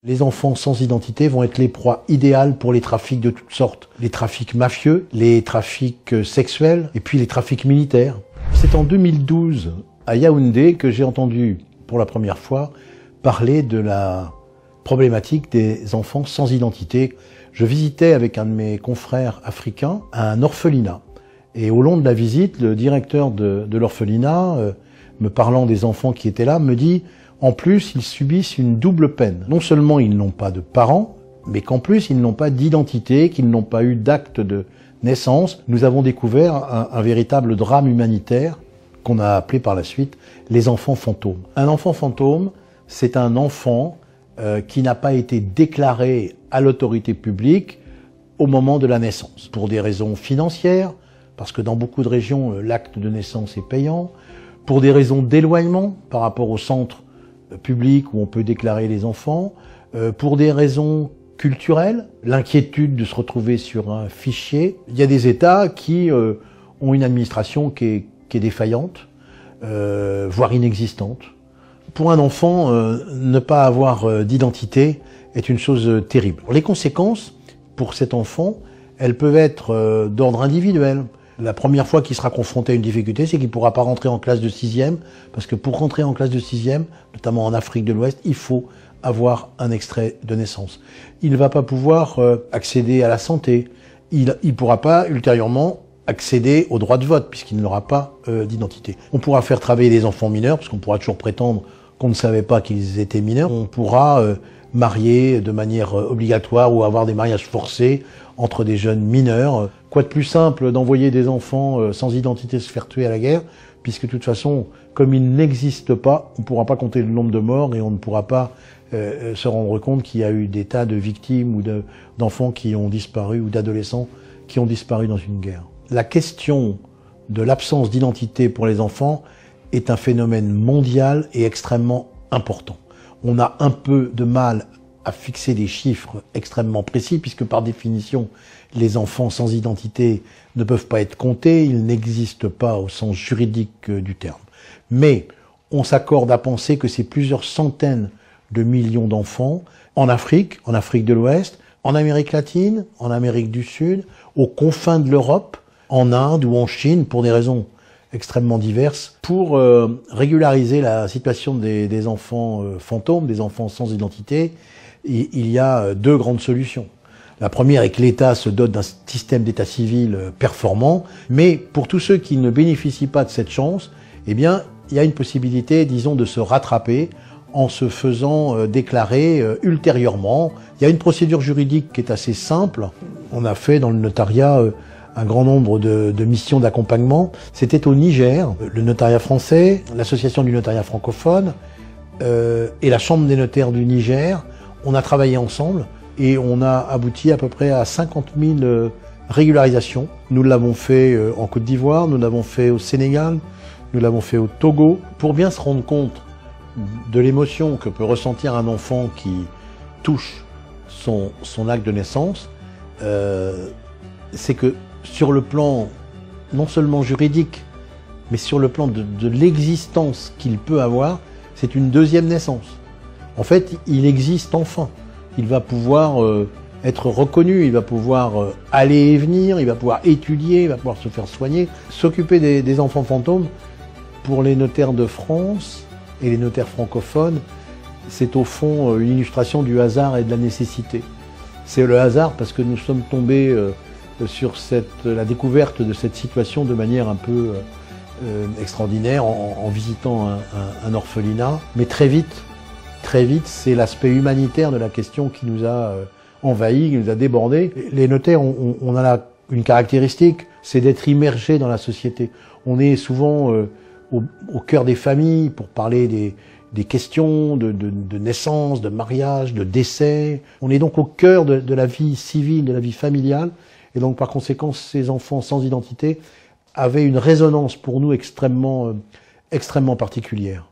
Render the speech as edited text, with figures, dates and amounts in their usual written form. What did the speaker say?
Les enfants sans identité vont être les proies idéales pour les trafics de toutes sortes. Les trafics mafieux, les trafics sexuels et puis les trafics militaires. C'est en 2012, à Yaoundé, que j'ai entendu pour la première fois parler de la problématique des enfants sans identité. Je visitais avec un de mes confrères africains un orphelinat. Et au long de la visite, le directeur de l'orphelinat, me parlant des enfants qui étaient là, me dit « En plus, ils subissent une double peine. Non seulement ils n'ont pas de parents, mais qu'en plus, ils n'ont pas d'identité, qu'ils n'ont pas eu d'acte de naissance. Nous avons découvert un véritable drame humanitaire qu'on a appelé par la suite les enfants fantômes. Un enfant fantôme, c'est un enfant qui n'a pas été déclaré à l'autorité publique au moment de la naissance. Pour des raisons financières, parce que dans beaucoup de régions, l'acte de naissance est payant. Pour des raisons d'éloignement par rapport au centre public où on peut déclarer les enfants, pour des raisons culturelles, l'inquiétude de se retrouver sur un fichier. Il y a des États qui ont une administration qui est défaillante, voire inexistante. Pour un enfant, ne pas avoir d'identité est une chose terrible. Les conséquences pour cet enfant, elles peuvent être d'ordre individuel. La première fois qu'il sera confronté à une difficulté, c'est qu'il ne pourra pas rentrer en classe de 6e, parce que pour rentrer en classe de 6e, notamment en Afrique de l'Ouest, il faut avoir un extrait de naissance. Il ne va pas pouvoir accéder à la santé. Il ne pourra pas ultérieurement accéder au droit de vote, puisqu'il n'aura pas d'identité. On pourra faire travailler les enfants mineurs, parce qu'on pourra toujours prétendre qu'on ne savait pas qu'ils étaient mineurs. On pourra marier de manière obligatoire ou avoir des mariages forcés entre des jeunes mineurs. Quoi de plus simple d'envoyer des enfants sans identité se faire tuer à la guerre, puisque de toute façon, comme ils n'existent pas, on ne pourra pas compter le nombre de morts et on ne pourra pas se rendre compte qu'il y a eu des tas de victimes ou d'enfants qui ont disparu ou d'adolescents qui ont disparu dans une guerre. La question de l'absence d'identité pour les enfants est un phénomène mondial et extrêmement important. On a un peu de mal à fixer des chiffres extrêmement précis, puisque par définition, les enfants sans identité ne peuvent pas être comptés, ils n'existent pas au sens juridique du terme. Mais on s'accorde à penser que c'est plusieurs centaines de millions d'enfants en Afrique de l'Ouest, en Amérique latine, en Amérique du Sud, aux confins de l'Europe, en Inde ou en Chine, pour des raisons extrêmement diverses, pour régulariser la situation des enfants fantômes, des enfants sans identité. Il y a deux grandes solutions. La première est que l'État se dote d'un système d'état civil performant, mais pour tous ceux qui ne bénéficient pas de cette chance, eh bien, il y a une possibilité, disons, de se rattraper en se faisant déclarer ultérieurement. Il y a une procédure juridique qui est assez simple. On a fait dans le notariat un grand nombre de missions d'accompagnement. C'était au Niger, le notariat français, l'association du notariat francophone et la chambre des notaires du Niger. On a travaillé ensemble et on a abouti à peu près à 50 000 régularisations. Nous l'avons fait en Côte d'Ivoire, nous l'avons fait au Sénégal, nous l'avons fait au Togo. Pour bien se rendre compte de l'émotion que peut ressentir un enfant qui touche son acte de naissance, c'est que sur le plan non seulement juridique, mais sur le plan de l'existence qu'il peut avoir, c'est une deuxième naissance. En fait, il existe enfin. Il va pouvoir être reconnu, il va pouvoir aller et venir, il va pouvoir étudier, il va pouvoir se faire soigner. S'occuper des enfants fantômes, pour les notaires de France et les notaires francophones, c'est au fond une illustration du hasard et de la nécessité. C'est le hasard parce que nous sommes tombés sur la découverte de cette situation de manière un peu extraordinaire en visitant un orphelinat, mais très vite, c'est l'aspect humanitaire de la question qui nous a envahi, qui nous a débordé. Les notaires, on a là une caractéristique, c'est d'être immergés dans la société. On est souvent au cœur des familles pour parler des questions de naissance, de mariage, de décès. On est donc au cœur de la vie civile, de la vie familiale. Et donc par conséquent, ces enfants sans identité avaient une résonance pour nous extrêmement particulière.